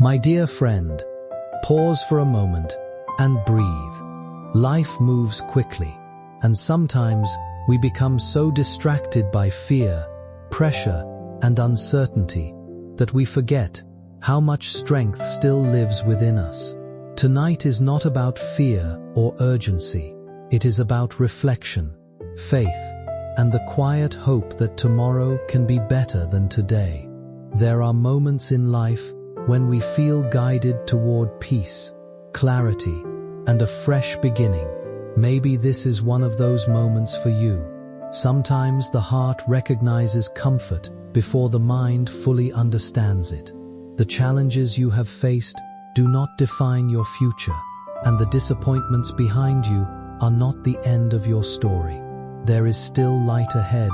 My dear friend, pause for a moment and breathe. Life moves quickly, and sometimes we become so distracted by fear, pressure, and uncertainty that we forget how much strength still lives within us. Tonight is not about fear or urgency. It is about reflection, faith, and the quiet hope that tomorrow can be better than today. There are moments in life when we feel guided toward peace, clarity, and a fresh beginning. Maybe this is one of those moments for you. Sometimes the heart recognizes comfort before the mind fully understands it. The challenges you have faced do not define your future, and the disappointments behind you are not the end of your story. There is still light ahead,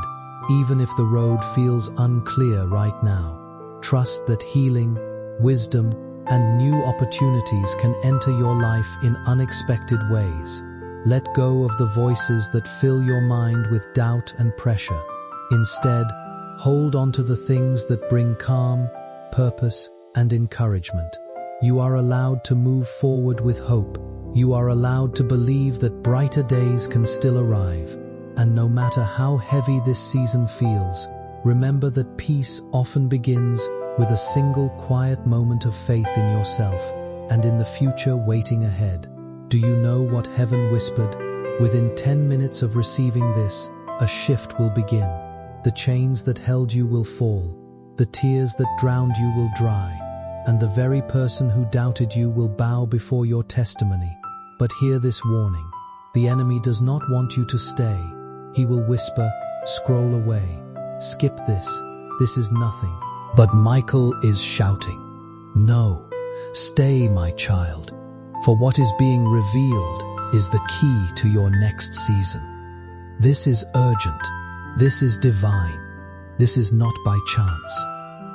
even if the road feels unclear right now. Trust that healing, wisdom, and new opportunities can enter your life in unexpected ways. Let go of the voices that fill your mind with doubt and pressure. Instead, hold on to the things that bring calm, purpose, and encouragement. You are allowed to move forward with hope. You are allowed to believe that brighter days can still arrive. And no matter how heavy this season feels, remember that peace often begins with a single quiet moment of faith in yourself and in the future waiting ahead. Do you know what heaven whispered? Within 10 minutes of receiving this, a shift will begin. The chains that held you will fall. The tears that drowned you will dry. And the very person who doubted you will bow before your testimony. But hear this warning. The enemy does not want you to stay. He will whisper, scroll away. Skip this. This is nothing. But Michael is shouting, no, stay, my child. For what is being revealed is the key to your next season. This is urgent. This is divine. This is not by chance.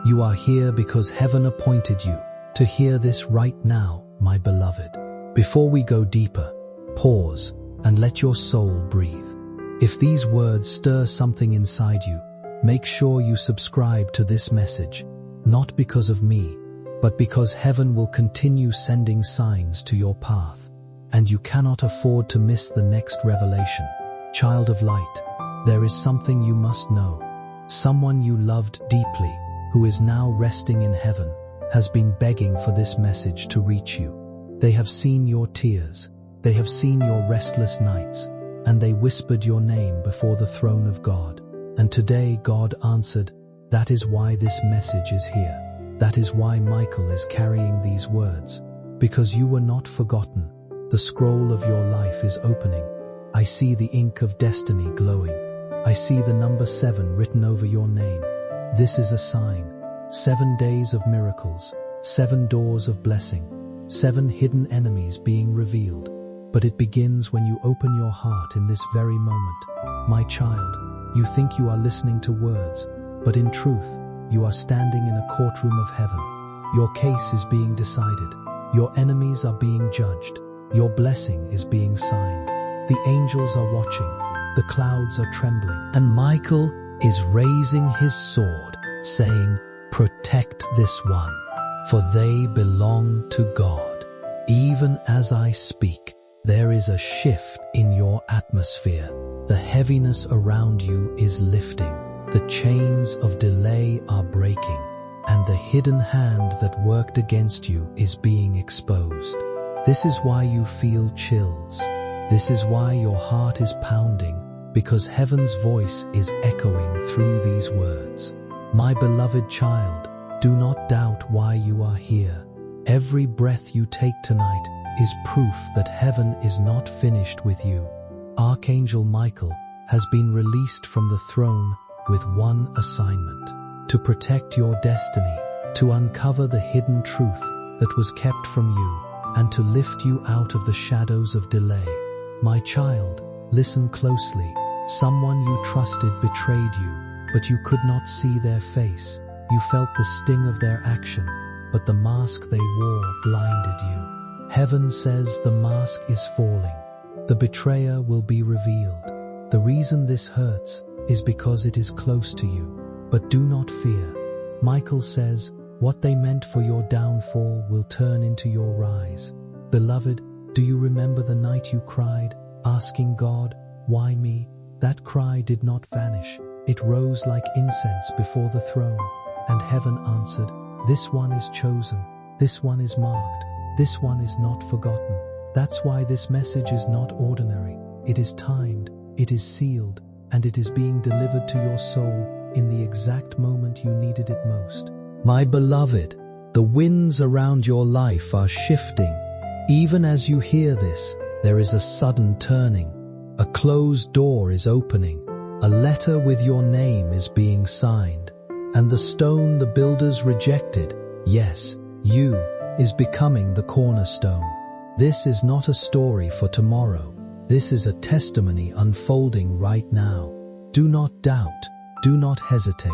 You are here because heaven appointed you to hear this right now, my beloved. Before we go deeper, pause and let your soul breathe. If these words stir something inside you, make sure you subscribe to this message, not because of me, but because heaven will continue sending signs to your path, and you cannot afford to miss the next revelation. Child of light, there is something you must know. Someone you loved deeply, who is now resting in heaven, has been begging for this message to reach you. They have seen your tears, they have seen your restless nights, and they whispered your name before the throne of God. And today God answered, that is why this message is here. That is why Michael is carrying these words. Because you were not forgotten. The scroll of your life is opening. I see the ink of destiny glowing. I see the number 7 written over your name. This is a sign. 7 days of miracles, 7 doors of blessing, 7 hidden enemies being revealed. But it begins when you open your heart in this very moment. My child, you think you are listening to words, but in truth, you are standing in a courtroom of heaven. Your case is being decided. Your enemies are being judged. Your blessing is being signed. The angels are watching. The clouds are trembling. And Michael is raising his sword, saying, protect this one, for they belong to God. Even as I speak, there is a shift in your atmosphere. The heaviness around you is lifting. The chains of delay are breaking, and the hidden hand that worked against you is being exposed. This is why you feel chills. This is why your heart is pounding, because heaven's voice is echoing through these words. My beloved child, do not doubt why you are here. Every breath you take tonight is proof that heaven is not finished with you. Archangel Michael has been released from the throne with one assignment: to protect your destiny, to uncover the hidden truth that was kept from you, and to lift you out of the shadows of delay. My child, listen closely. Someone you trusted betrayed you, but you could not see their face. You felt the sting of their action, but the mask they wore blinded you. Heaven says the mask is falling. The betrayer will be revealed. The reason this hurts is because it is close to you. But do not fear. Michael says, What they meant for your downfall will turn into your rise. Beloved, do you remember the night you cried, asking God, "Why me?" That cry did not vanish. It rose like incense before the throne, and heaven answered, "This one is chosen. This one is marked. This one is not forgotten." That's why this message is not ordinary. It is timed, it is sealed, and it is being delivered to your soul in the exact moment you needed it most. My beloved, the winds around your life are shifting. Even as you hear this, there is a sudden turning. A closed door is opening. A letter with your name is being signed. And the stone the builders rejected, yes, you, is becoming the cornerstone. This is not a story for tomorrow. This is a testimony unfolding right now. Do not doubt. Do not hesitate.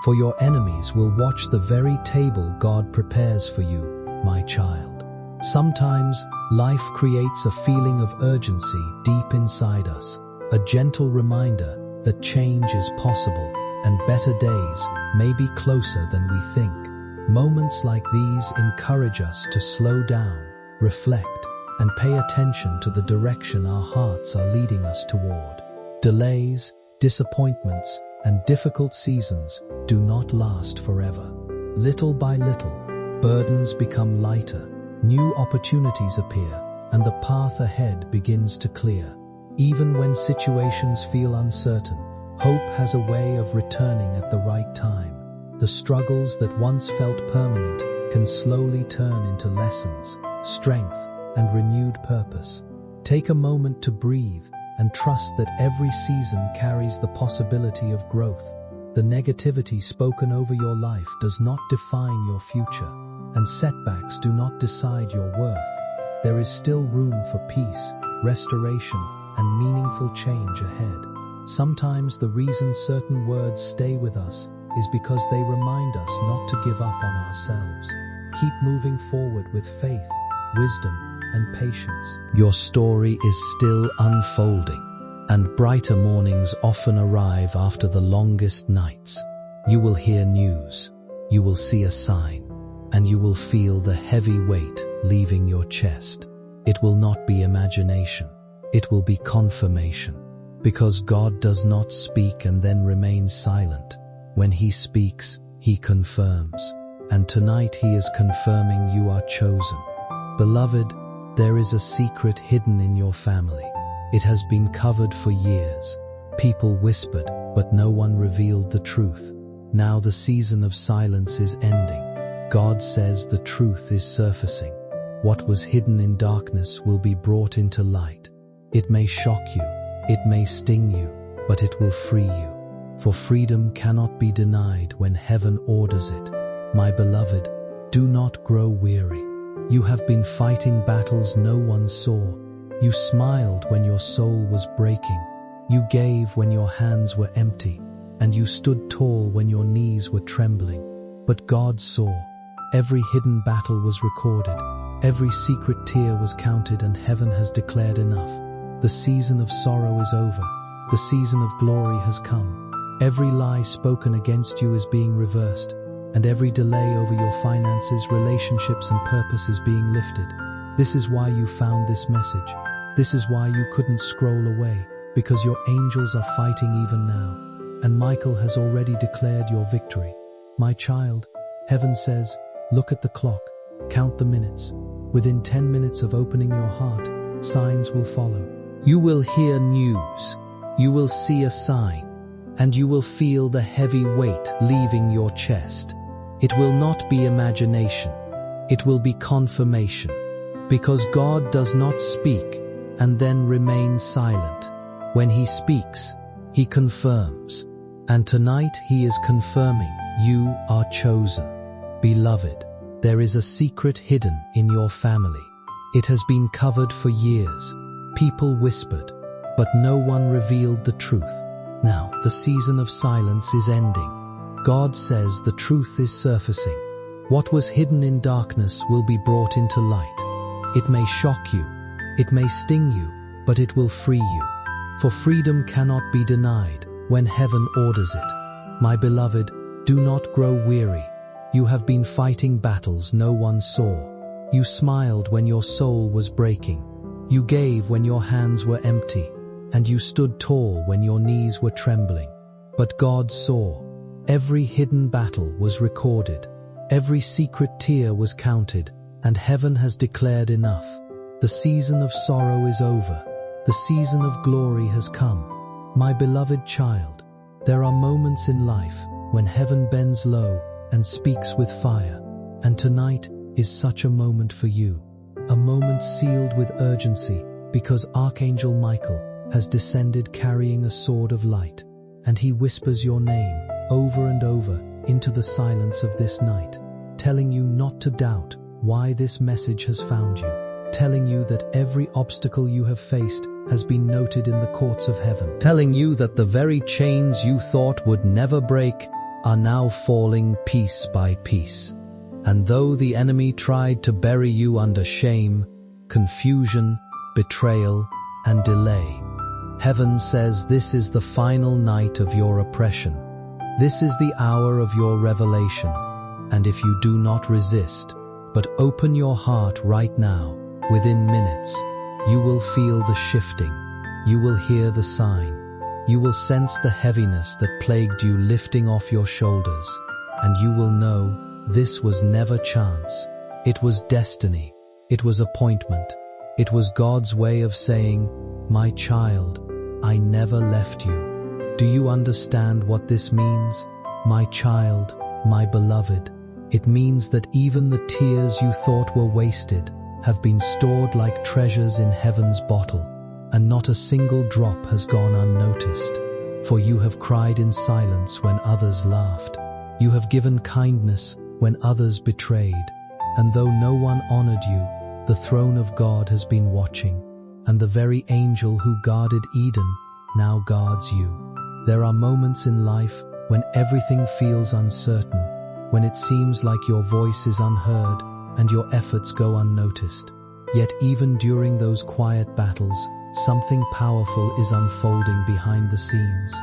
For your enemies will watch the very table God prepares for you, my child. Sometimes, life creates a feeling of urgency deep inside us, a gentle reminder that change is possible and better days may be closer than we think. Moments like these encourage us to slow down, reflect, and pay attention to the direction our hearts are leading us toward. Delays, disappointments, and difficult seasons do not last forever. Little by little, burdens become lighter, new opportunities appear, and the path ahead begins to clear. Even when situations feel uncertain, hope has a way of returning at the right time. The struggles that once felt permanent can slowly turn into lessons, strength, and renewed purpose. Take a moment to breathe and trust that every season carries the possibility of growth. The negativity spoken over your life does not define your future, and setbacks do not decide your worth. There is still room for peace, restoration, and meaningful change ahead. Sometimes the reason certain words stay with us is because they remind us not to give up on ourselves. Keep moving forward with faith, wisdom, and patience. Your story is still unfolding, and brighter mornings often arrive after the longest nights. You will hear news, you will see a sign, and you will feel the heavy weight leaving your chest. It will not be imagination, it will be confirmation. Because God does not speak and then remain silent. When He speaks, He confirms. And tonight He is confirming you are chosen. Beloved, there is a secret hidden in your family. It has been covered for years. People whispered, but no one revealed the truth. Now the season of silence is ending. God says the truth is surfacing. What was hidden in darkness will be brought into light. It may shock you, it may sting you, but it will free you. For freedom cannot be denied when heaven orders it. My beloved, do not grow weary. You have been fighting battles no one saw. You smiled when your soul was breaking. You gave when your hands were empty, and you stood tall when your knees were trembling. But God saw. Every hidden battle was recorded. Every secret tear was counted, and heaven has declared enough. The season of sorrow is over. The season of glory has come. Every lie spoken against you is being reversed, and every delay over your finances, relationships, and purpose is being lifted. This is why you found this message. This is why you couldn't scroll away, because your angels are fighting even now. And Michael has already declared your victory. My child, heaven says, look at the clock, count the minutes. Within 10 minutes of opening your heart, signs will follow. You will hear news, you will see a sign, and you will feel the heavy weight leaving your chest. It will not be imagination, it will be confirmation. Because God does not speak and then remain silent. When He speaks, He confirms. And tonight He is confirming you are chosen. Beloved, there is a secret hidden in your family. It has been covered for years. People whispered, but no one revealed the truth. Now the season of silence is ending. God says the truth is surfacing. What was hidden in darkness will be brought into light. It may shock you, it may sting you, but it will free you. For freedom cannot be denied when heaven orders it. My beloved, do not grow weary. You have been fighting battles no one saw. You smiled when your soul was breaking. You gave when your hands were empty, and you stood tall when your knees were trembling. But God saw. Every hidden battle was recorded. Every secret tear was counted, and heaven has declared enough. The season of sorrow is over. The season of glory has come. My beloved child, there are moments in life when heaven bends low and speaks with fire, and tonight is such a moment for you. A moment sealed with urgency because Archangel Michael has descended carrying a sword of light, and he whispers your name over and over into the silence of this night, telling you not to doubt why this message has found you, telling you that every obstacle you have faced has been noted in the courts of heaven, telling you that the very chains you thought would never break are now falling piece by piece. And though the enemy tried to bury you under shame, confusion, betrayal, and delay, heaven says this is the final night of your oppression. This is the hour of your revelation. And if you do not resist, but open your heart right now, within minutes, you will feel the shifting. You will hear the sign. You will sense the heaviness that plagued you lifting off your shoulders. And you will know this was never chance. It was destiny. It was appointment. It was God's way of saying, my child, I never left you. Do you understand what this means? My child, my beloved. It means that even the tears you thought were wasted have been stored like treasures in heaven's bottle, and not a single drop has gone unnoticed. For you have cried in silence when others laughed. You have given kindness when others betrayed. And though no one honored you, the throne of God has been watching, and the very angel who guarded Eden now guards you. There are moments in life when everything feels uncertain, when it seems like your voice is unheard and your efforts go unnoticed. Yet even during those quiet battles, something powerful is unfolding behind the scenes.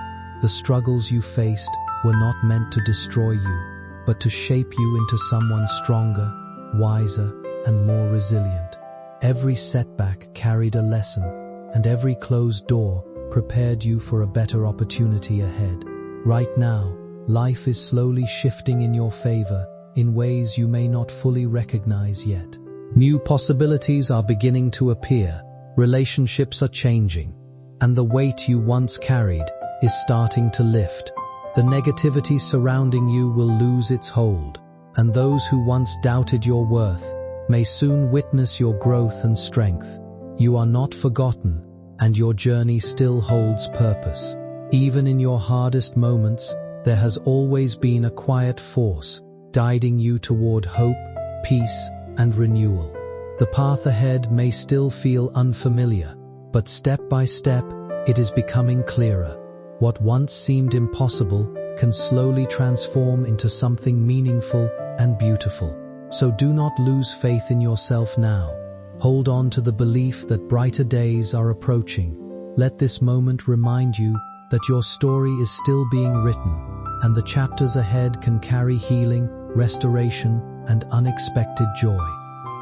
The struggles you faced were not meant to destroy you, but to shape you into someone stronger, wiser, and more resilient. Every setback carried a lesson, and every closed door prepared you for a better opportunity ahead. Right now, life is slowly shifting in your favor in ways you may not fully recognize yet. New possibilities are beginning to appear, relationships are changing, and the weight you once carried is starting to lift. The negativity surrounding you will lose its hold, and those who once doubted your worth may soon witness your growth and strength. You are not forgotten, and your journey still holds purpose. Even in your hardest moments, there has always been a quiet force guiding you toward hope, peace, and renewal. The path ahead may still feel unfamiliar, but step by step, it is becoming clearer. What once seemed impossible can slowly transform into something meaningful and beautiful. So do not lose faith in yourself now. Hold on to the belief that brighter days are approaching. Let this moment remind you that your story is still being written, and the chapters ahead can carry healing, restoration, and unexpected joy.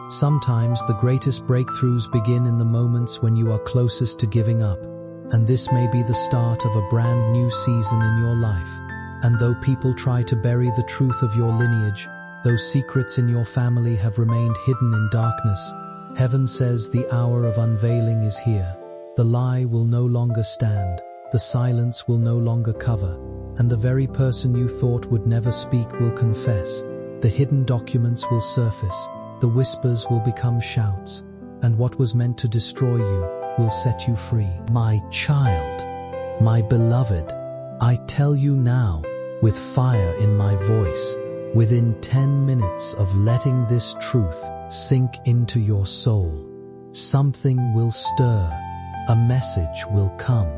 Sometimes the greatest breakthroughs begin in the moments when you are closest to giving up, and this may be the start of a brand new season in your life. And though people try to bury the truth of your lineage, those secrets in your family have remained hidden in darkness, heaven says the hour of unveiling is here. The lie will no longer stand, the silence will no longer cover, and the very person you thought would never speak will confess. The hidden documents will surface, the whispers will become shouts, and what was meant to destroy you will set you free. My child, my beloved, I tell you now, with fire in my voice, within 10 minutes of letting this truth sink into your soul, something will stir, a message will come,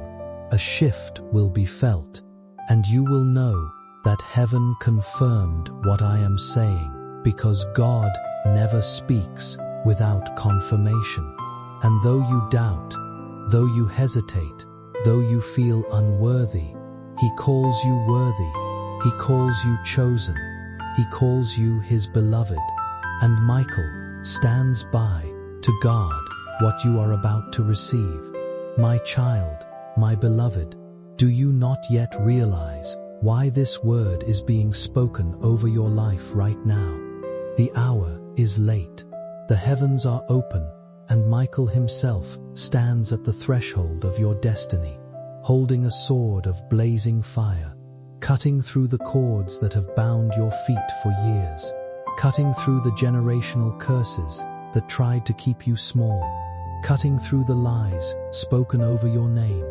a shift will be felt, and you will know that heaven confirmed what I am saying, because God never speaks without confirmation. And though you doubt, though you hesitate, though you feel unworthy, He calls you worthy, He calls you chosen. He calls you his beloved, and Michael stands by to guard what you are about to receive. My child, my beloved, do you not yet realize why this word is being spoken over your life right now? The hour is late. The heavens are open, and Michael himself stands at the threshold of your destiny, holding a sword of blazing fire, cutting through the cords that have bound your feet for years, cutting through the generational curses that tried to keep you small, cutting through the lies spoken over your name,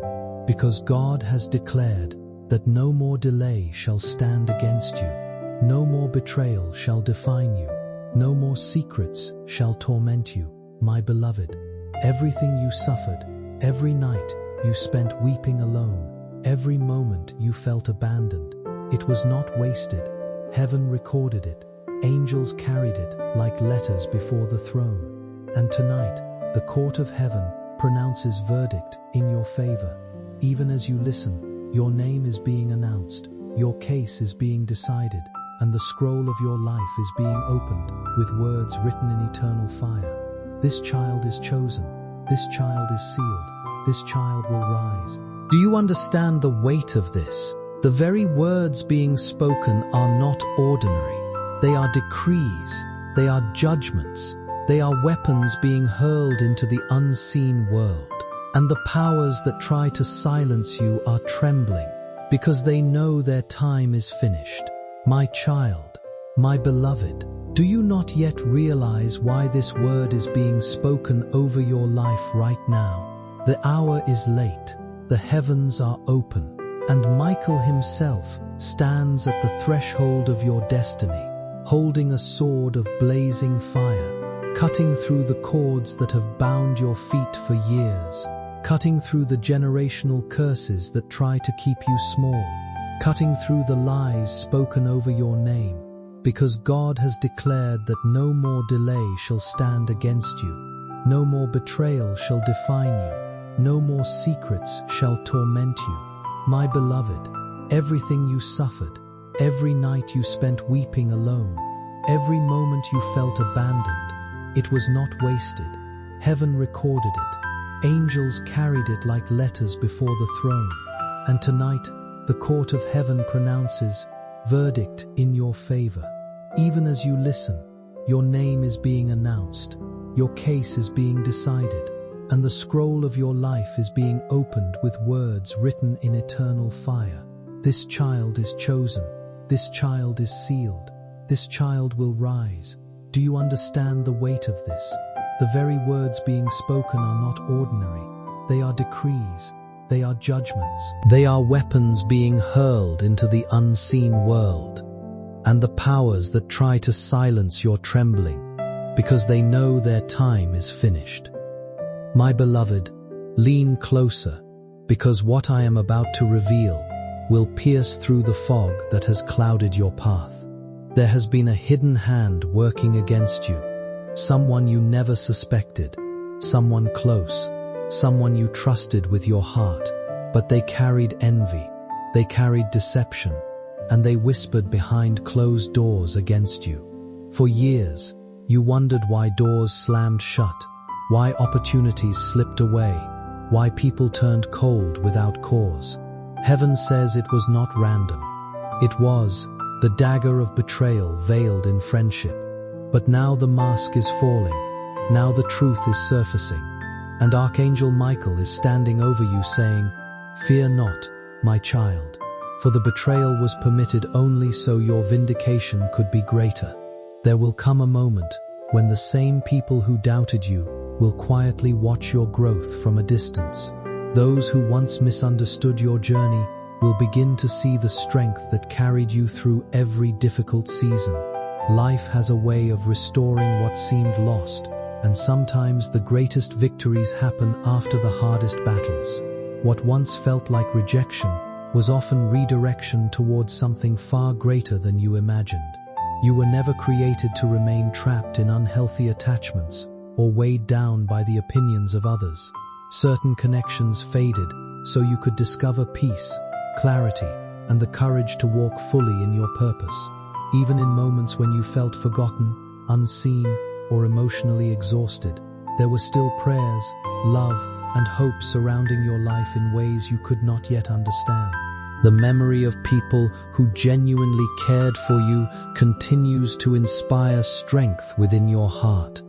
because God has declared that no more delay shall stand against you, no more betrayal shall define you, no more secrets shall torment you, my beloved. Everything you suffered, every night you spent weeping alone, every moment you felt abandoned, it was not wasted. Heaven recorded it. Angels carried it like letters before the throne. And tonight, the court of heaven pronounces verdict in your favor. Even as you listen, your name is being announced, your case is being decided, and the scroll of your life is being opened with words written in eternal fire. This child is chosen. This child is sealed. This child will rise. Do you understand the weight of this? The very words being spoken are not ordinary. They are decrees. They are judgments. They are weapons being hurled into the unseen world. And the powers that try to silence you are trembling because they know their time is finished. My child, my beloved, do you not yet realize why this word is being spoken over your life right now? The hour is late, the heavens are open, and Michael himself stands at the threshold of your destiny, holding a sword of blazing fire, cutting through the cords that have bound your feet for years, cutting through the generational curses that try to keep you small, cutting through the lies spoken over your name, because God has declared that no more delay shall stand against you, no more betrayal shall define you, no more secrets shall torment you. My beloved, everything you suffered, every night you spent weeping alone, every moment you felt abandoned, it was not wasted. Heaven recorded it. Angels carried it like letters before the throne. And tonight, the court of heaven pronounces verdict in your favor. Even as you listen, your name is being announced, your case is being decided, and the scroll of your life is being opened with words written in eternal fire. This child is chosen. This child is sealed. This child will rise. Do you understand the weight of this? The very words being spoken are not ordinary. They are decrees. They are judgments. They are weapons being hurled into the unseen world. And the powers that try to silence your trembling, because they know their time is finished. My beloved, lean closer, because what I am about to reveal will pierce through the fog that has clouded your path. There has been a hidden hand working against you. Someone you never suspected, someone close, someone you trusted with your heart, but they carried envy, they carried deception, and they whispered behind closed doors against you. For years, you wondered why doors slammed shut, why opportunities slipped away, why people turned cold without cause. Heaven says it was not random. It was the dagger of betrayal veiled in friendship. But now the mask is falling. Now the truth is surfacing. And Archangel Michael is standing over you saying, "Fear not, my child, for the betrayal was permitted only so your vindication could be greater. There will come a moment when the same people who doubted you will quietly watch your growth from a distance. Those who once misunderstood your journey will begin to see the strength that carried you through every difficult season. Life has a way of restoring what seemed lost, and sometimes the greatest victories happen after the hardest battles. What once felt like rejection was often redirection towards something far greater than you imagined. You were never created to remain trapped in unhealthy attachments or weighed down by the opinions of others. Certain connections faded so you could discover peace, clarity, and the courage to walk fully in your purpose. Even in moments when you felt forgotten, unseen, or emotionally exhausted, there were still prayers, love, and hope surrounding your life in ways you could not yet understand. The memory of people who genuinely cared for you continues to inspire strength within your heart,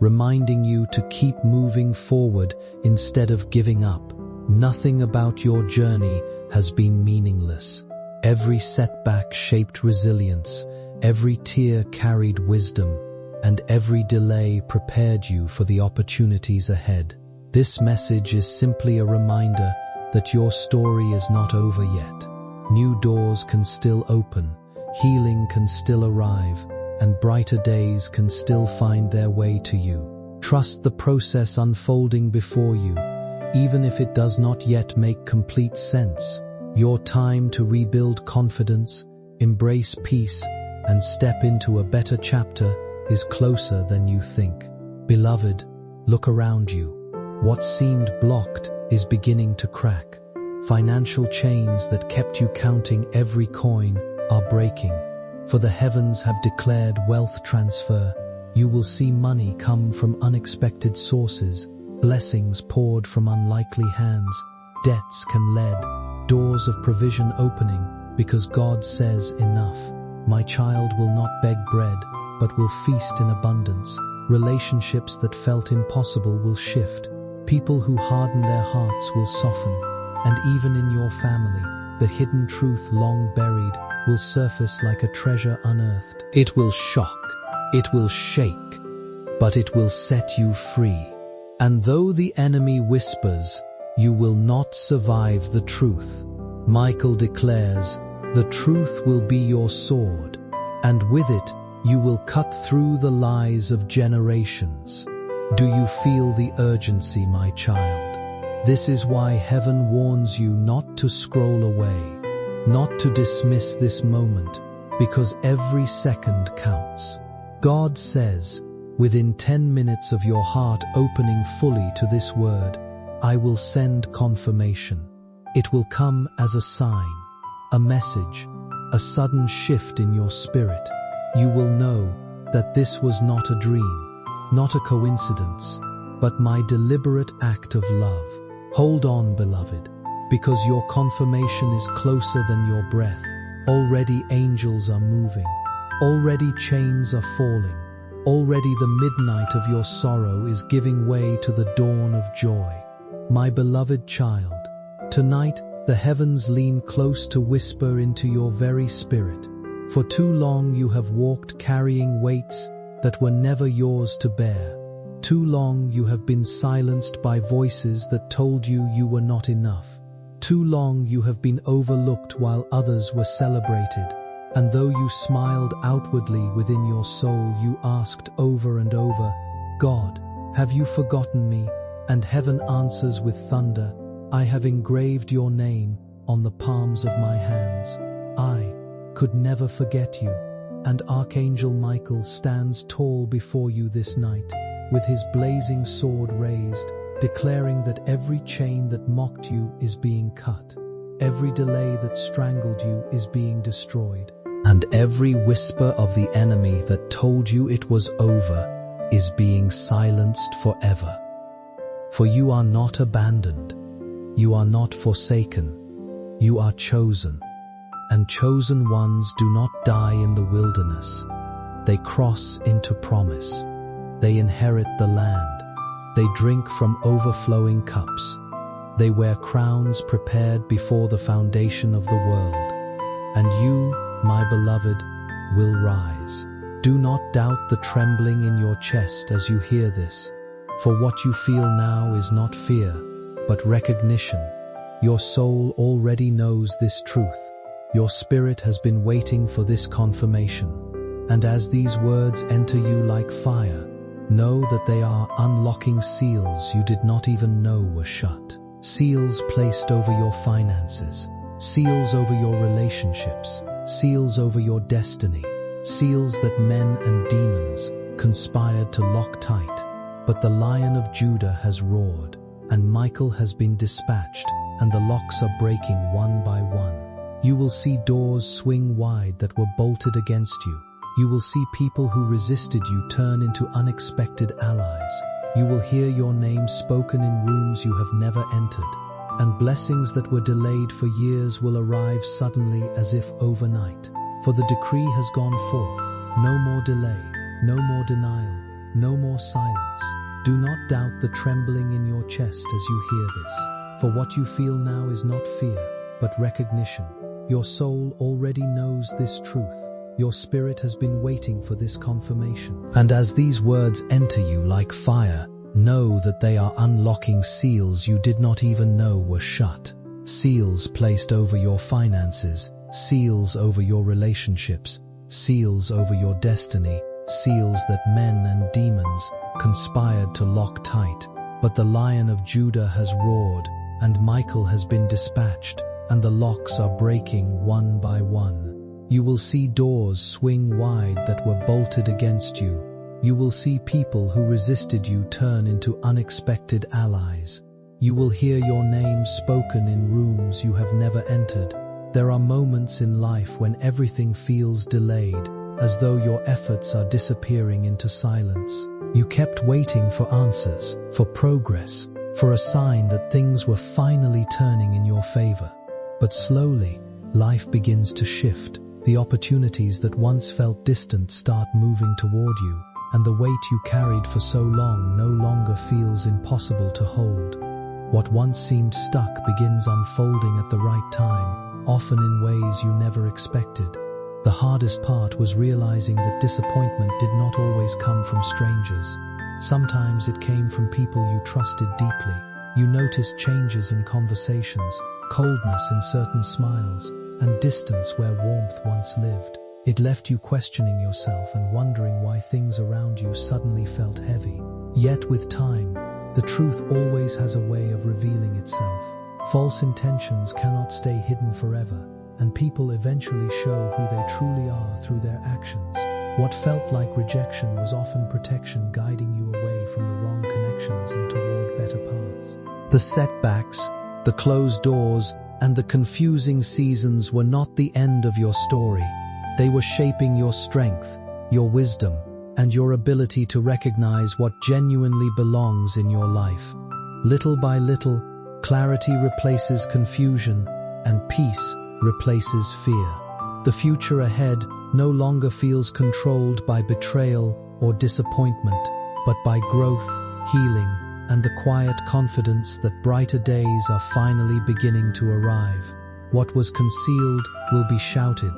reminding you to keep moving forward instead of giving up. Nothing about your journey has been meaningless. Every setback shaped resilience, every tear carried wisdom, and every delay prepared you for the opportunities ahead. This message is simply a reminder that your story is not over yet. New doors can still open, healing can still arrive, and brighter days can still find their way to you. Trust the process unfolding before you, even if it does not yet make complete sense. Your time to rebuild confidence, embrace peace, and step into a better chapter is closer than you think. Beloved, look around you. What seemed blocked is beginning to crack. Financial chains that kept you counting every coin are breaking. For the heavens have declared wealth transfer. You will see money come from unexpected sources, blessings poured from unlikely hands, debts can lead, doors of provision opening, because God says enough. My child will not beg bread, but will feast in abundance. Relationships that felt impossible will shift. People who harden their hearts will soften. And even in your family, the hidden truth long buried will surface like a treasure unearthed. It will shock, it will shake, but it will set you free. And though the enemy whispers, you will not survive the truth. Michael declares, the truth will be your sword, and with it you will cut through the lies of generations. Do you feel the urgency, my child? This is why heaven warns you not to scroll away, not to dismiss this moment, because every second counts. God says, within 10 minutes of your heart opening fully to this word, I will send confirmation. It will come as a sign, a message, a sudden shift in your spirit. You will know that this was not a dream, not a coincidence, but my deliberate act of love. Hold on, beloved, because your confirmation is closer than your breath. Already angels are moving. Already chains are falling. Already the midnight of your sorrow is giving way to the dawn of joy. My beloved child, tonight the heavens lean close to whisper into your very spirit. For too long you have walked carrying weights that were never yours to bear. Too long you have been silenced by voices that told you you were not enough. Too long you have been overlooked while others were celebrated. And though you smiled outwardly, within your soul you asked over and over, God, have you forgotten me? And heaven answers with thunder, I have engraved your name on the palms of my hands. I could never forget you. And Archangel Michael stands tall before you this night, with his blazing sword raised, declaring that every chain that mocked you is being cut. Every delay that strangled you is being destroyed. And every whisper of the enemy that told you it was over is being silenced forever. For you are not abandoned. You are not forsaken. You are chosen. And chosen ones do not die in the wilderness. They cross into promise. They inherit the land. They drink from overflowing cups. They wear crowns prepared before the foundation of the world. And you, my beloved, will rise. Do not doubt the trembling in your chest as you hear this, for what you feel now is not fear, but recognition. Your soul already knows this truth. Your spirit has been waiting for this confirmation. And as these words enter you like fire, know that they are unlocking seals you did not even know were shut. Seals placed over your finances, seals over your relationships, seals over your destiny, seals that men and demons conspired to lock tight. But the Lion of Judah has roared, and Michael has been dispatched, and the locks are breaking one by one. You will see doors swing wide that were bolted against you. You will see people who resisted you turn into unexpected allies. You will hear your name spoken in rooms you have never entered, and blessings that were delayed for years will arrive suddenly as if overnight. For the decree has gone forth. No more delay, no more denial, no more silence. Do not doubt the trembling in your chest as you hear this. For what you feel now is not fear, but recognition. Your soul already knows this truth. Your spirit has been waiting for this confirmation. And as these words enter you like fire, know that they are unlocking seals you did not even know were shut. Seals placed over your finances, seals over your relationships, seals over your destiny, seals that men and demons conspired to lock tight. But the Lion of Judah has roared, and Michael has been dispatched, and the locks are breaking one by one. You will see doors swing wide that were bolted against you. You will see people who resisted you turn into unexpected allies. You will hear your name spoken in rooms you have never entered. There are moments in life when everything feels delayed, as though your efforts are disappearing into silence. You kept waiting for answers, for progress, for a sign that things were finally turning in your favor. But slowly, life begins to shift. The opportunities that once felt distant start moving toward you, and the weight you carried for so long no longer feels impossible to hold. What once seemed stuck begins unfolding at the right time, often in ways you never expected. The hardest part was realizing that disappointment did not always come from strangers. Sometimes it came from people you trusted deeply. You noticed changes in conversations, coldness in certain smiles, and distance where warmth once lived. It left you questioning yourself and wondering why things around you suddenly felt heavy. Yet with time, the truth always has a way of revealing itself. False intentions cannot stay hidden forever, and people eventually show who they truly are through their actions. What felt like rejection was often protection, guiding you away from the wrong connections and toward better paths. The setbacks, the closed doors, and the confusing seasons were not the end of your story. They were shaping your strength, your wisdom, and your ability to recognize what genuinely belongs in your life. Little by little, clarity replaces confusion, and peace replaces fear. The future ahead no longer feels controlled by betrayal or disappointment, but by growth, healing, and the quiet confidence that brighter days are finally beginning to arrive. What was concealed will be shouted.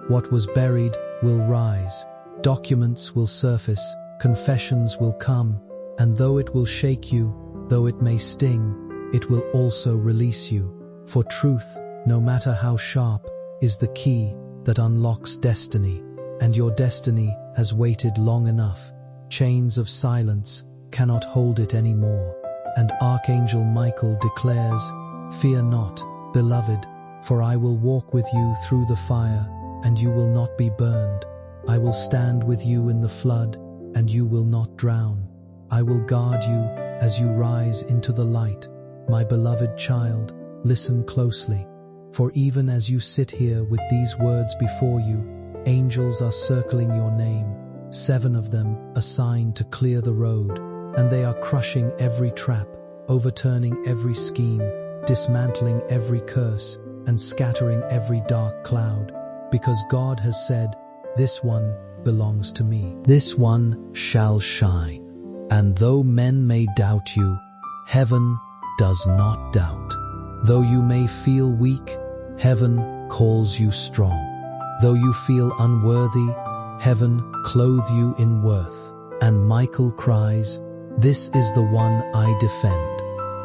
What was buried will rise. Documents will surface. Confessions will come. And though it will shake you, though it may sting, it will also release you. For truth, no matter how sharp, is the key that unlocks destiny. And your destiny has waited long enough. Chains of silence cannot hold it anymore. And Archangel Michael declares, "Fear not, beloved, for I will walk with you through the fire, and you will not be burned. I will stand with you in the flood, and you will not drown. I will guard you as you rise into the light. My beloved child, listen closely, for even as you sit here with these words before you, angels are circling your name, 7 of them assigned to clear the road. And they are crushing every trap, overturning every scheme, dismantling every curse, and scattering every dark cloud. Because God has said, this one belongs to me. This one shall shine. And though men may doubt you, heaven does not doubt. Though you may feel weak, heaven calls you strong. Though you feel unworthy, heaven clothes you in worth. And Michael cries, this is the one I defend.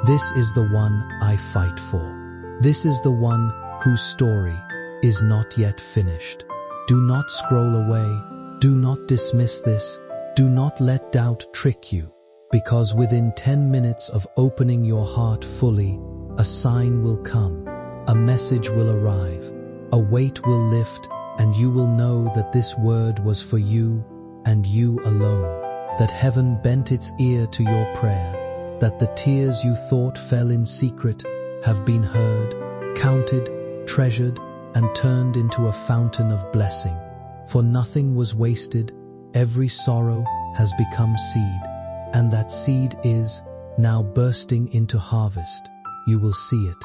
This is the one I fight for. This is the one whose story is not yet finished. Do not scroll away. Do not dismiss this. Do not let doubt trick you. Because within 10 minutes of opening your heart fully, a sign will come. A message will arrive. A weight will lift, and you will know that this word was for you and you alone. That heaven bent its ear to your prayer, that the tears you thought fell in secret have been heard, counted, treasured, and turned into a fountain of blessing. For nothing was wasted, every sorrow has become seed, and that seed is now bursting into harvest. You will see it,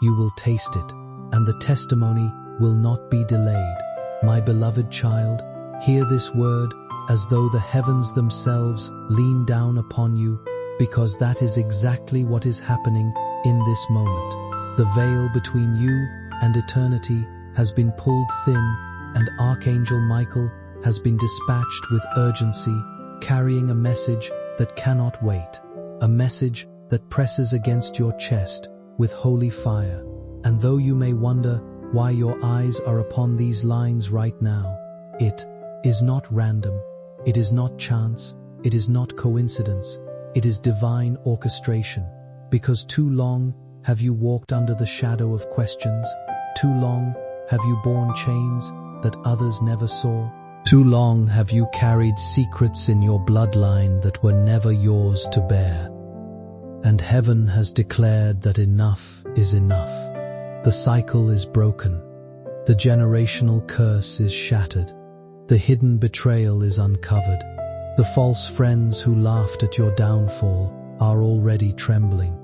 you will taste it, and the testimony will not be delayed. My beloved child, hear this word as though the heavens themselves lean down upon you, because that is exactly what is happening in this moment. The veil between you and eternity has been pulled thin, and Archangel Michael has been dispatched with urgency, carrying a message that cannot wait, a message that presses against your chest with holy fire. And though you may wonder why your eyes are upon these lines right now, it is not random, it is not chance, it is not coincidence, it is divine orchestration. Because too long have you walked under the shadow of questions, too long have you borne chains that others never saw, too long have you carried secrets in your bloodline that were never yours to bear. And heaven has declared that enough is enough. The cycle is broken. The generational curse is shattered. The hidden betrayal is uncovered. The false friends who laughed at your downfall are already trembling.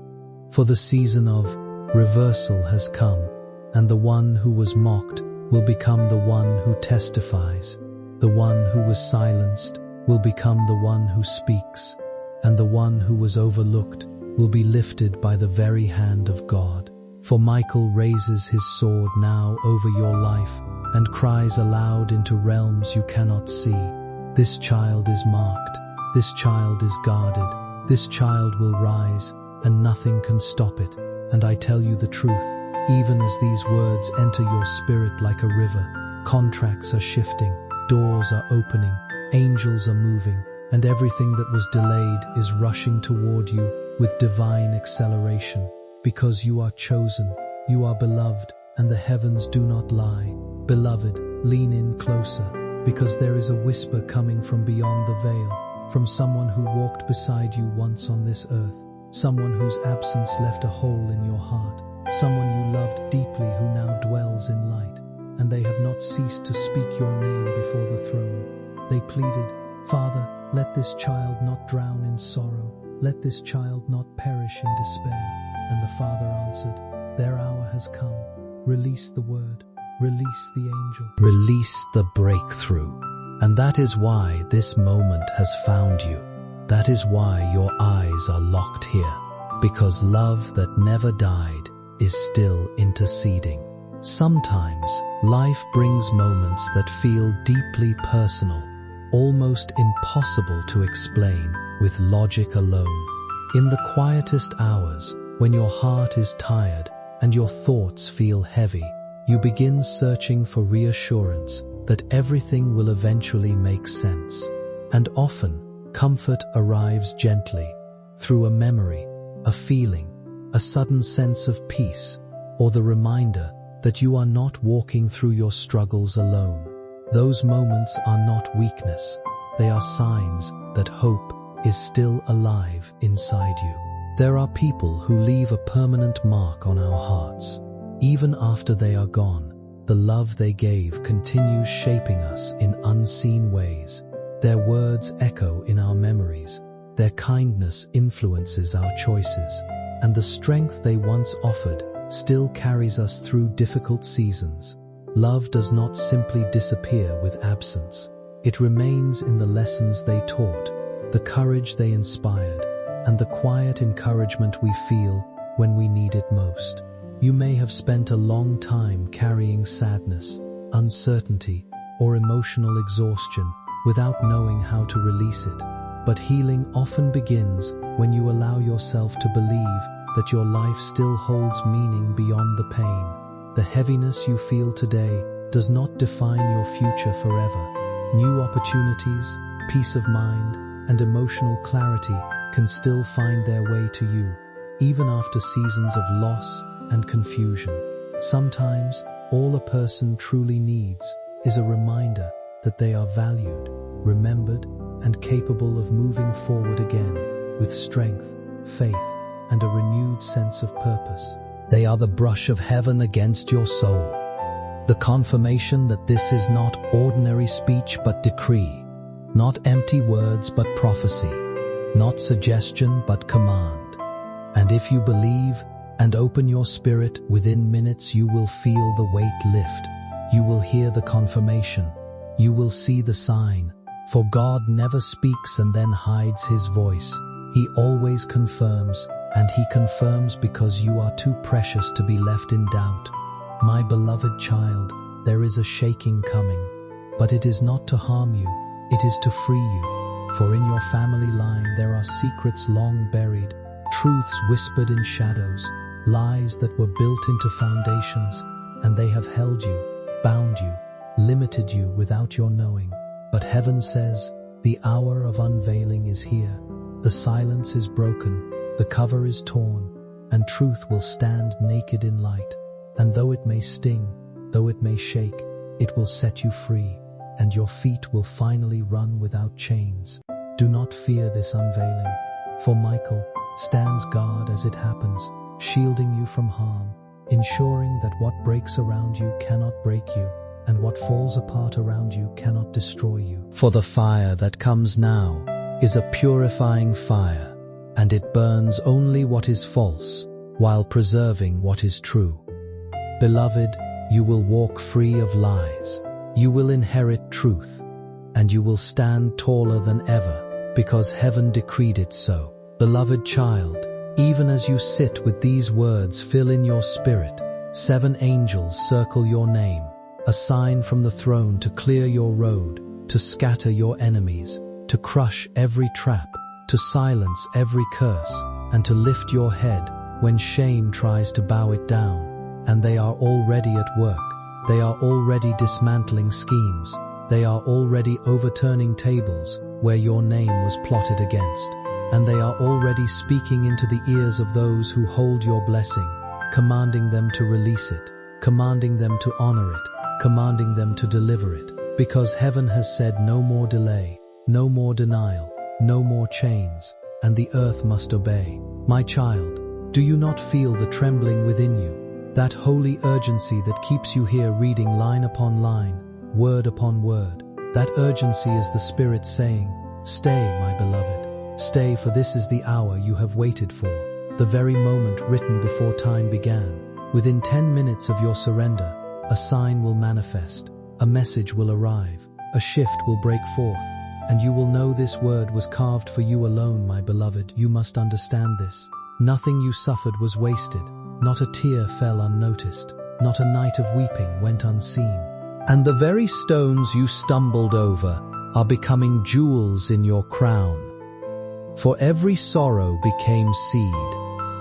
For the season of reversal has come, and the one who was mocked will become the one who testifies. The one who was silenced will become the one who speaks, and the one who was overlooked will be lifted by the very hand of God. For Michael raises his sword now over your life and cries aloud into realms you cannot see. This child is marked, this child is guarded, this child will rise, and nothing can stop it. And I tell you the truth, even as these words enter your spirit like a river, contracts are shifting, doors are opening, angels are moving, and everything that was delayed is rushing toward you with divine acceleration. Because you are chosen, you are beloved, and the heavens do not lie. Beloved, lean in closer, because there is a whisper coming from beyond the veil, from someone who walked beside you once on this earth, someone whose absence left a hole in your heart, someone you loved deeply who now dwells in light, and they have not ceased to speak your name before the throne. They pleaded, Father, let this child not drown in sorrow, let this child not perish in despair. And the Father answered, their hour has come. Release the word, release the angel, release the breakthrough. And that is why this moment has found you. That is why your eyes are locked here, because love that never died is still interceding. Sometimes life brings moments that feel deeply personal, almost impossible to explain with logic alone. In the quietest hours, when your heart is tired and your thoughts feel heavy, you begin searching for reassurance that everything will eventually make sense. And often, comfort arrives gently, through a memory, a feeling, a sudden sense of peace, or the reminder that you are not walking through your struggles alone. Those moments are not weakness, they are signs that hope is still alive inside you. There are people who leave a permanent mark on our hearts. Even after they are gone, the love they gave continues shaping us in unseen ways. Their words echo in our memories. Their kindness influences our choices. And the strength they once offered still carries us through difficult seasons. Love does not simply disappear with absence. It remains in the lessons they taught, the courage they inspired, and the quiet encouragement we feel when we need it most. You may have spent a long time carrying sadness, uncertainty, or emotional exhaustion without knowing how to release it. But healing often begins when you allow yourself to believe that your life still holds meaning beyond the pain. The heaviness you feel today does not define your future forever. New opportunities, peace of mind, and emotional clarity can still find their way to you, even after seasons of loss and confusion. Sometimes, all a person truly needs is a reminder that they are valued, remembered, and capable of moving forward again with strength, faith, and a renewed sense of purpose. They are the brush of heaven against your soul. The confirmation that this is not ordinary speech but decree, not empty words but prophecy, not suggestion but command. And if you believe and open your spirit, within minutes you will feel the weight lift. You will hear the confirmation. You will see the sign. For God never speaks and then hides his voice. He always confirms, and he confirms because you are too precious to be left in doubt. My beloved child, there is a shaking coming, but it is not to harm you, it is to free you. For in your family line there are secrets long buried, truths whispered in shadows, lies that were built into foundations, and they have held you, bound you, limited you without your knowing. But heaven says, the hour of unveiling is here. The silence is broken, the cover is torn, and truth will stand naked in light. And though it may sting, though it may shake, it will set you free, and your feet will finally run without chains. Do not fear this unveiling, for Michael stands guard as it happens, shielding you from harm, ensuring that what breaks around you cannot break you, and what falls apart around you cannot destroy you. For the fire that comes now is a purifying fire, and it burns only what is false, while preserving what is true. Beloved, you will walk free of lies. You will inherit truth, and you will stand taller than ever, because heaven decreed it so. Beloved child, even as you sit with these words fill in your spirit, 7 angels circle your name, a sign from the throne to clear your road, to scatter your enemies, to crush every trap, to silence every curse, and to lift your head when shame tries to bow it down. And they are already at work. They are already dismantling schemes. They are already overturning tables where your name was plotted against. And they are already speaking into the ears of those who hold your blessing, commanding them to release it, commanding them to honor it, commanding them to deliver it. Because heaven has said no more delay, no more denial, no more chains, and the earth must obey. My child, do you not feel the trembling within you? That holy urgency that keeps you here reading line upon line, word upon word. That urgency is the Spirit saying, stay, my beloved, stay, for this is the hour you have waited for, the very moment written before time began. Within 10 minutes of your surrender, a sign will manifest, a message will arrive, a shift will break forth, and you will know this word was carved for you alone, my beloved. You must understand this. Nothing you suffered was wasted. Not a tear fell unnoticed, not a night of weeping went unseen. And the very stones you stumbled over are becoming jewels in your crown. For every sorrow became seed,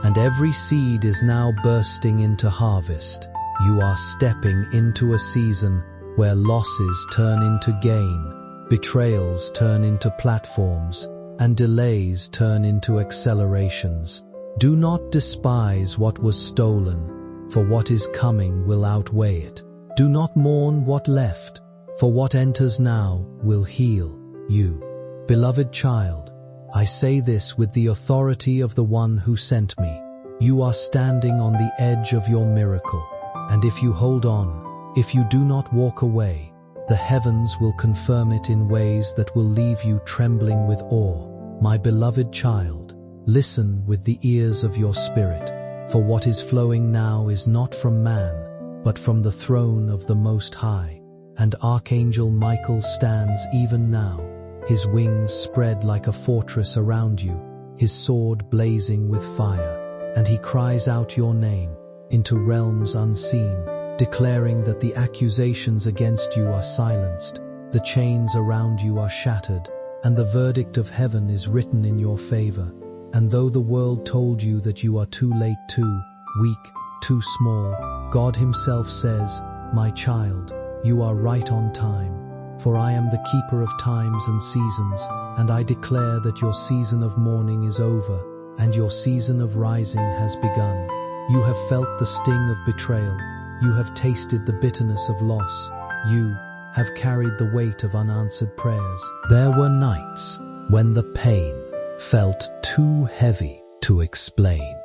and every seed is now bursting into harvest. You are stepping into a season where losses turn into gain, betrayals turn into platforms, and delays turn into accelerations. Do not despise what was stolen, for what is coming will outweigh it. Do not mourn what left, for what enters now will heal you. Beloved child, I say this with the authority of the one who sent me. You are standing on the edge of your miracle, and if you hold on, if you do not walk away, the heavens will confirm it in ways that will leave you trembling with awe. My beloved child, listen with the ears of your spirit, for what is flowing now is not from man, but from the throne of the Most High. And Archangel Michael stands even now, his wings spread like a fortress around you, his sword blazing with fire, and he cries out your name into realms unseen, declaring that the accusations against you are silenced, the chains around you are shattered, and the verdict of heaven is written in your favor. And though the world told you that you are too late, too weak, too small, God himself says, my child, you are right on time. For I am the keeper of times and seasons, and I declare that your season of mourning is over, and your season of rising has begun. You have felt the sting of betrayal. You have tasted the bitterness of loss. You have carried the weight of unanswered prayers. There were nights when the pain felt too heavy to explain,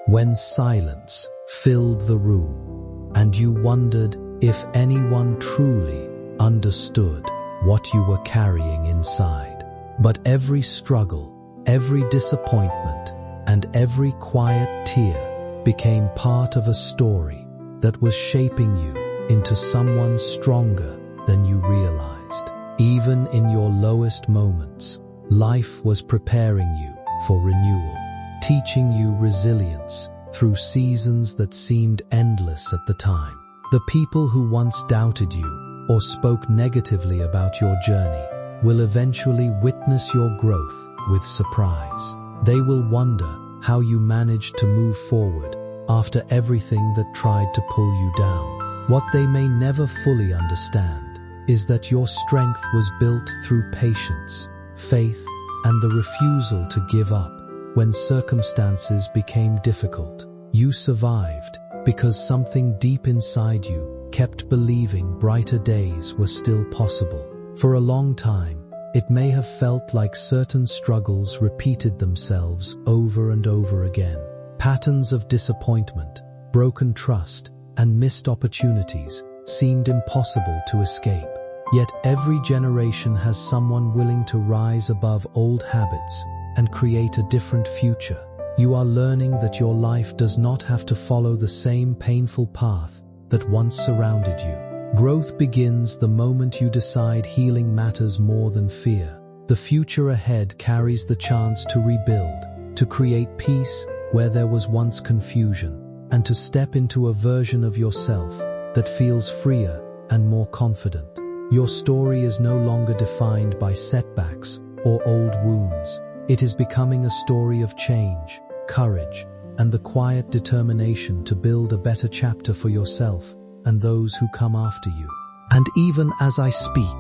when silence filled the room, and you wondered if anyone truly understood what you were carrying inside. But every struggle, every disappointment, and every quiet tear became part of a story that was shaping you into someone stronger than you realized. Even in your lowest moments, life was preparing you for renewal, teaching you resilience through seasons that seemed endless at the time. The people who once doubted you or spoke negatively about your journey will eventually witness your growth with surprise. They will wonder how you managed to move forward after everything that tried to pull you down. What they may never fully understand is that your strength was built through patience, faith, and the refusal to give up when circumstances became difficult. You survived because something deep inside you kept believing brighter days were still possible. For a long time, it may have felt like certain struggles repeated themselves over and over again. Patterns of disappointment, broken trust, and missed opportunities seemed impossible to escape. Yet every generation has someone willing to rise above old habits and create a different future. You are learning that your life does not have to follow the same painful path that once surrounded you. Growth begins the moment you decide healing matters more than fear. The future ahead carries the chance to rebuild, to create peace where there was once confusion, and to step into a version of yourself that feels freer and more confident. Your story is no longer defined by setbacks or old wounds. It is becoming a story of change, courage, and the quiet determination to build a better chapter for yourself and those who come after you. And even as I speak,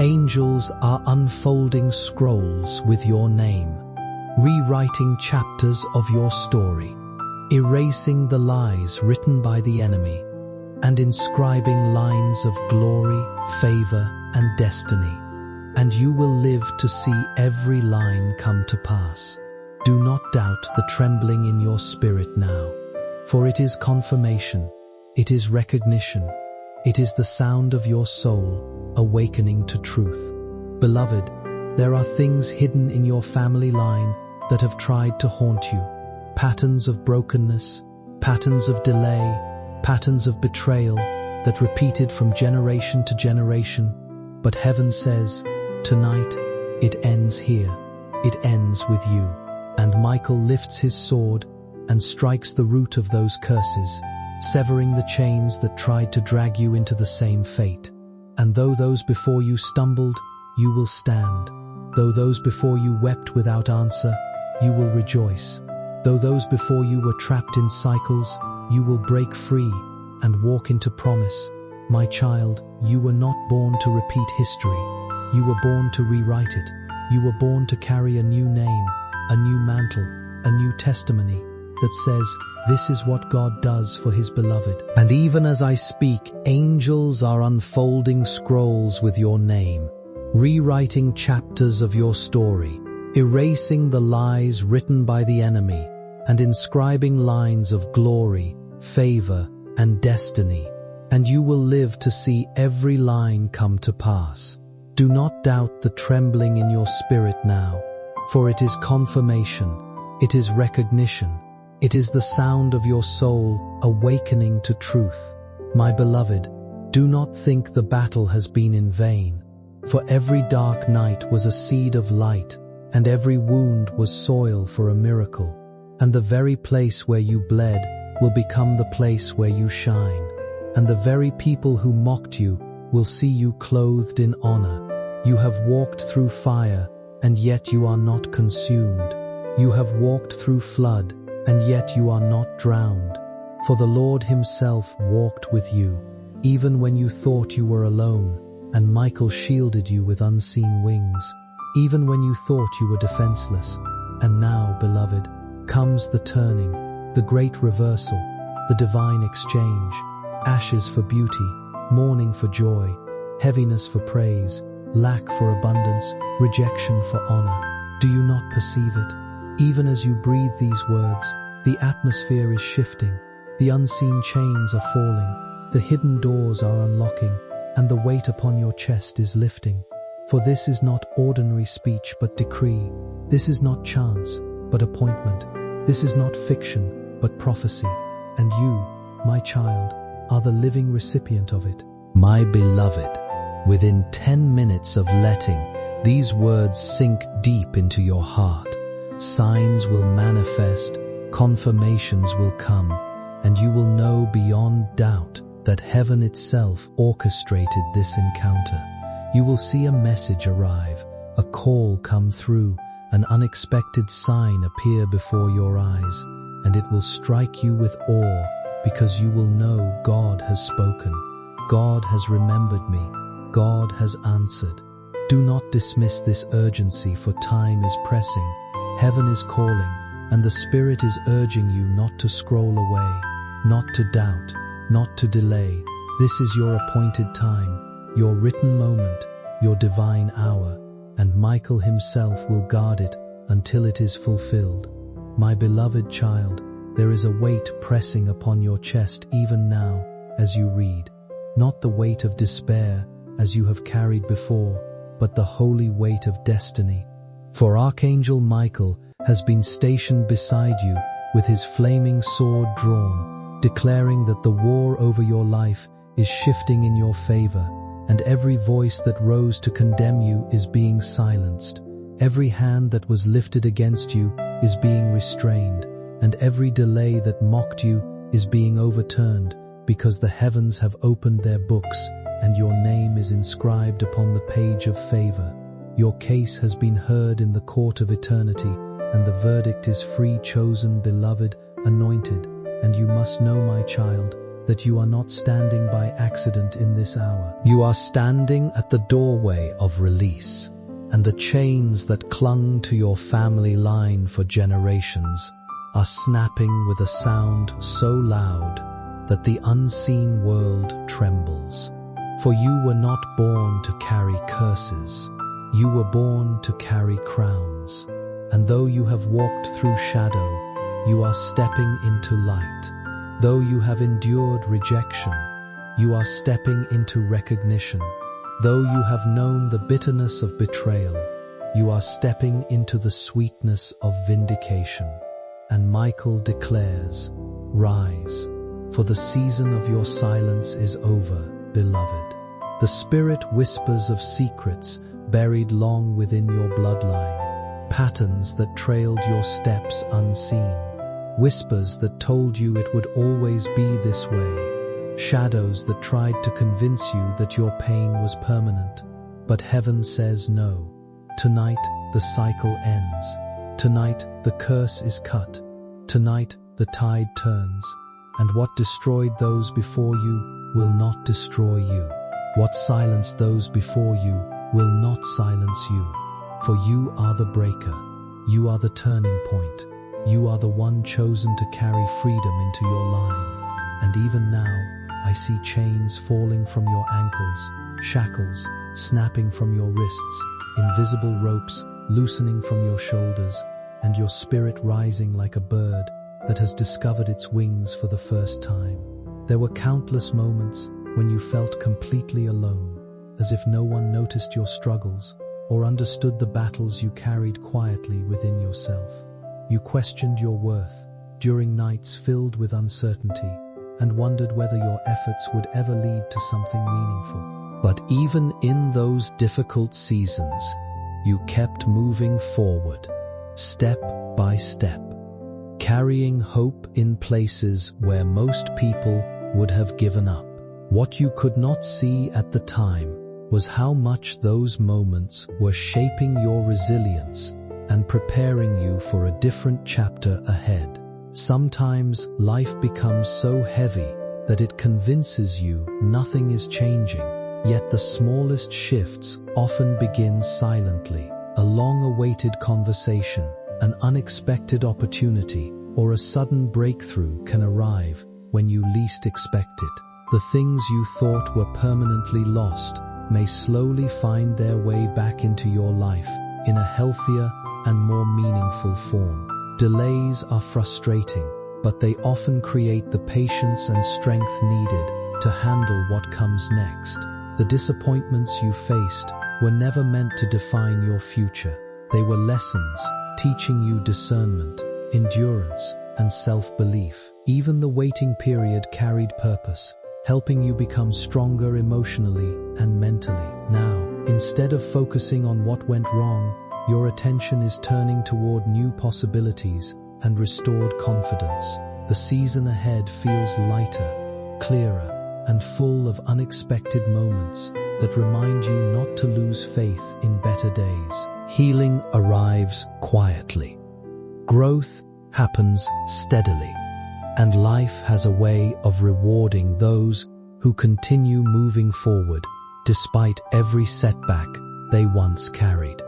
angels are unfolding scrolls with your name, rewriting chapters of your story, erasing the lies written by the enemy, and inscribing lines of glory, favor, and destiny. And you will live to see every line come to pass. Do not doubt the trembling in your spirit now, for it is confirmation, it is recognition, it is the sound of your soul awakening to truth. Beloved, there are things hidden in your family line that have tried to haunt you. Patterns of brokenness, patterns of delay, patterns of betrayal that repeated from generation to generation. But heaven says, tonight, it ends here. It ends with you. And Michael lifts his sword and strikes the root of those curses, severing the chains that tried to drag you into the same fate. And though those before you stumbled, you will stand. Though those before you wept without answer, you will rejoice. Though those before you were trapped in cycles, you will break free and walk into promise. My child, you were not born to repeat history. You were born to rewrite it. You were born to carry a new name, a new mantle, a new testimony that says, this is what God does for his beloved. And even as I speak, angels are unfolding scrolls with your name, rewriting chapters of your story, erasing the lies written by the enemy, and inscribing lines of glory, favor, and destiny. And you will live to see every line come to pass. Do not doubt the trembling in your spirit now, for it is confirmation, it is recognition, it is the sound of your soul awakening to truth. My beloved, do not think the battle has been in vain, for every dark night was a seed of light, and every wound was soil for a miracle. And the very place where you bled will become the place where you shine. And the very people who mocked you will see you clothed in honor. You have walked through fire, and yet you are not consumed. You have walked through flood, and yet you are not drowned. For the Lord himself walked with you, even when you thought you were alone, and Michael shielded you with unseen wings, even when you thought you were defenseless. And now, beloved, comes the turning, the great reversal, the divine exchange, ashes for beauty, mourning for joy, heaviness for praise, lack for abundance, rejection for honor. Do you not perceive it? Even as you breathe these words, the atmosphere is shifting, the unseen chains are falling, The hidden doors are unlocking, and the weight upon your chest is lifting. For this is not ordinary speech but decree. This is not chance but appointment. This is not fiction but prophecy. And you, my child, are the living recipient of it. My beloved, within 10 minutes of letting these words sink deep into your heart, signs will manifest, confirmations will come, and you will know beyond doubt that heaven itself orchestrated this encounter. You will see a message arrive, a call come through, an unexpected sign appear before your eyes, and it will strike you with awe because you will know God has spoken. God has remembered me. God has answered. Do not dismiss this urgency, for time is pressing. Heaven is calling, and the Spirit is urging you not to scroll away, not to doubt, not to delay. This is your appointed time, your written moment, your divine hour, and Michael himself will guard it until it is fulfilled. My beloved child, there is a weight pressing upon your chest even now as you read. Not the weight of despair as you have carried before, but the holy weight of destiny. For Archangel Michael has been stationed beside you with his flaming sword drawn, declaring that the war over your life is shifting in your favor, and every voice that rose to condemn you is being silenced. Every hand that was lifted against you is being restrained, and every delay that mocked you is being overturned, because the heavens have opened their books, and your name is inscribed upon the page of favor. Your case has been heard in the court of eternity, and the verdict is free, chosen, beloved, anointed. And you must know, my child, that you are not standing by accident in this hour. You are standing at the doorway of release, and the chains that clung to your family line for generations are snapping with a sound so loud that the unseen world trembles. For you were not born to carry curses. You were born to carry crowns. And though you have walked through shadow, you are stepping into light. Though you have endured rejection, you are stepping into recognition. Though you have known the bitterness of betrayal, you are stepping into the sweetness of vindication. And Michael declares, "Rise, for the season of your silence is over, beloved." The Spirit whispers of secrets buried long within your bloodline, patterns that trailed your steps unseen, whispers that told you it would always be this way, shadows that tried to convince you that your pain was permanent. But heaven says no. Tonight, the cycle ends. Tonight, the curse is cut. Tonight, the tide turns. And what destroyed those before you will not destroy you. What silenced those before you will not silence you. For you are the breaker. You are the turning point. You are the one chosen to carry freedom into your line. And even now, I see chains falling from your ankles, shackles snapping from your wrists, invisible ropes loosening from your shoulders, and your spirit rising like a bird that has discovered its wings for the first time. There were countless moments when you felt completely alone, as if no one noticed your struggles or understood the battles you carried quietly within yourself. You questioned your worth during nights filled with uncertainty and wondered whether your efforts would ever lead to something meaningful. But even in those difficult seasons, you kept moving forward, step by step, carrying hope in places where most people would have given up. What you could not see at the time was how much those moments were shaping your resilience and preparing you for a different chapter ahead. Sometimes life becomes so heavy that it convinces you nothing is changing, yet the smallest shifts often begin silently. A long-awaited conversation, an unexpected opportunity, or a sudden breakthrough can arrive when you least expect it. The things you thought were permanently lost may slowly find their way back into your life in a healthier and more meaningful form. Delays are frustrating, but they often create the patience and strength needed to handle what comes next. The disappointments you faced were never meant to define your future. They were lessons, teaching you discernment, endurance, and self-belief. Even the waiting period carried purpose, helping you become stronger emotionally and mentally. Now, instead of focusing on what went wrong, your attention is turning toward new possibilities and restored confidence. The season ahead feels lighter, clearer, and full of unexpected moments that remind you not to lose faith in better days. Healing arrives quietly. Growth happens steadily. And life has a way of rewarding those who continue moving forward despite every setback they once carried.